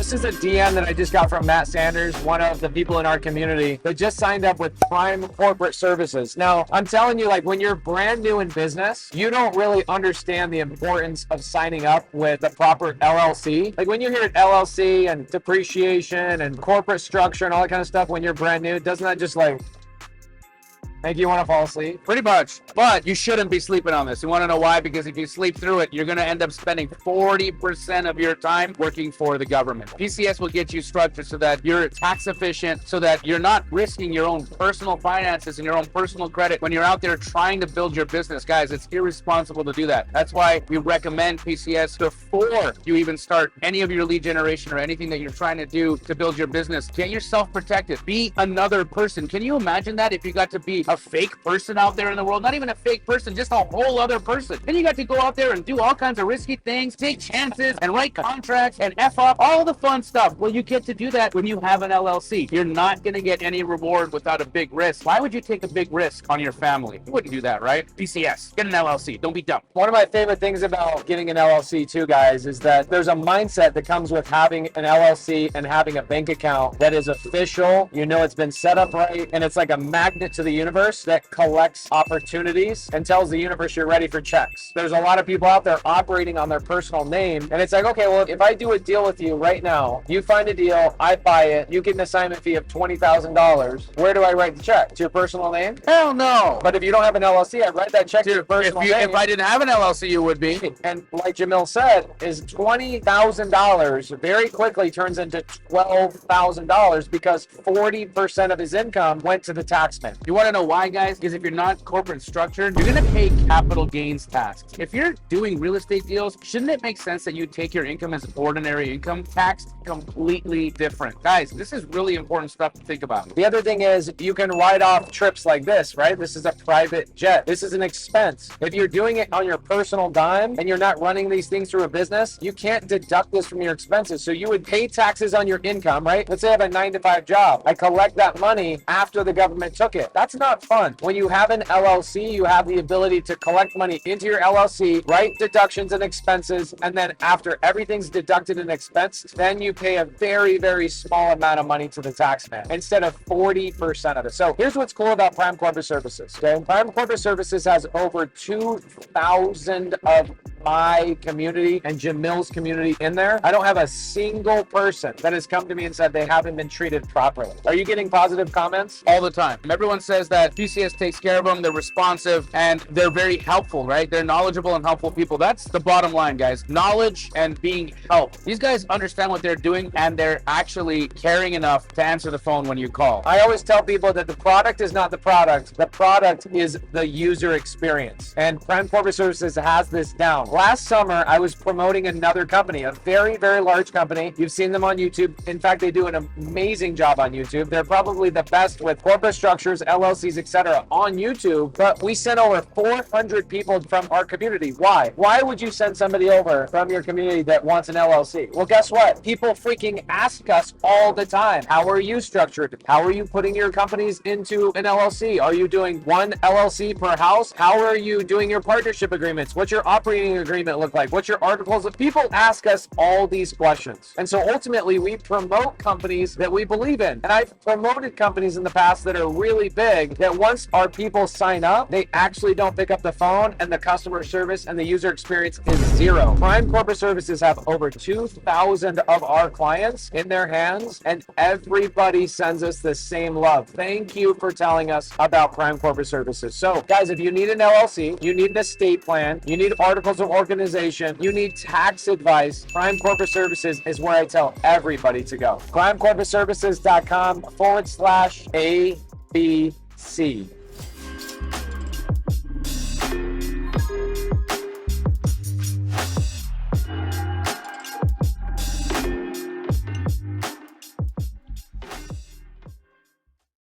This is a DM that I just got from Matt Sanders, one of the people in our community that just signed up with Prime Corporate Services. Now, I'm telling you, like, when you're brand new in business, you don't really understand the importance of signing up with the proper LLC. Like, when you hear LLC and depreciation and corporate structure and all that kind of stuff when you're brand new, doesn't that just like make you want to fall asleep? Pretty much. But you shouldn't be sleeping on this. You want to know why? Because if you sleep through it, you're going to end up spending 40% of your time working for the government. PCS will get you structured so that you're tax efficient, so that you're not risking your own personal finances and your own personal credit when you're out there trying to build your business. Guys, it's irresponsible to do that. That's why we recommend PCS before you even start any of your lead generation or anything that you're trying to do to build your business. Get yourself protected. Be another person. Can you imagine that if you got to be a fake person out there in the world? Not even a fake person, just a whole other person. Then you got to go out there and do all kinds of risky things, take chances and write contracts and F up, all the fun stuff. Well, you get to do that when you have an LLC. You're not going to get any reward without a big risk. Why would you take a big risk on your family? You wouldn't do that, right? PCS, get an LLC. Don't be dumb. One of my favorite things about getting an LLC too, guys, is that there's a mindset that comes with having an LLC and having a bank account that is official. You know, it's been set up right, and it's like a magnet to the universe that collects opportunities and tells the universe you're ready for checks. There's a lot of people out there operating on their personal name, and it's like, okay, well, if I do a deal with you right now, you find a deal, I buy it, you get an assignment fee of $20,000. Where do I write the check? To your personal name? Hell no. But if you don't have an LLC, I write that check to your personal name. If I didn't have an LLC, you would be. And like Jamil said, is $20,000 very quickly turns into $12,000 because 40% of his income went to the taxman. You want to know why, guys? Because if you're not corporate structured, you're going to pay capital gains tax. If you're doing real estate deals, shouldn't it make sense that you take your income as ordinary income tax? Completely different. Guys, this is really important stuff to think about. The other thing is you can write off trips like this, right? This is a private jet. This is an expense. If you're doing it on your personal dime and you're not running these things through a business, you can't deduct this from your expenses. So you would pay taxes on your income, right? Let's say I have a 9-to-5 job. I collect that money after the government took it. That's not fun. When you have an LLC, you have the ability to collect money into your LLC, write deductions and expenses, and then after everything's deducted and expensed, then you pay a very, very small amount of money to the taxman instead of 40% of it. So here's what's cool about Prime Corporate Services. Okay, Prime Corporate Services has over 2,000 of my community and Jamil's community in there. I don't have a single person that has come to me and said they haven't been treated properly. Are you getting positive comments? All the time. Everyone says that PCS takes care of them, they're responsive, and they're very helpful, right? They're knowledgeable and helpful people. That's the bottom line, guys. Knowledge and being helped. These guys understand what they're doing, and they're actually caring enough to answer the phone when you call. I always tell people that the product is not the product. The product is the user experience. And Prime Corporate Services has this down. Last summer, I was promoting another company, a very, very large company. You've seen them on YouTube. In fact, they do an amazing job on YouTube. They're probably the best with corporate structures, LLCs, etc. on YouTube. But we sent over 400 people from our community. Why? Why would you send somebody over from your community that wants an LLC? Well, guess what? People freaking ask us all the time, how are you structured? How are you putting your companies into an LLC? Are you doing one LLC per house? How are you doing your partnership agreements? What's your operating agreement look like? What's your articles? People ask us all these questions. And so ultimately we promote companies that we believe in. And I've promoted companies in the past that are really big that once our people sign up, they actually don't pick up the phone and the customer service and the user experience is zero. Prime Corporate Services have over 2,000 of our clients in their hands and everybody sends us the same love. Thank you for telling us about Prime Corporate Services. So guys, if you need an LLC, you need an estate plan, you need articles of organization, you need tax advice, Prime Corporate Services is where I tell everybody to go. PrimeCorporateServices.com/ABC.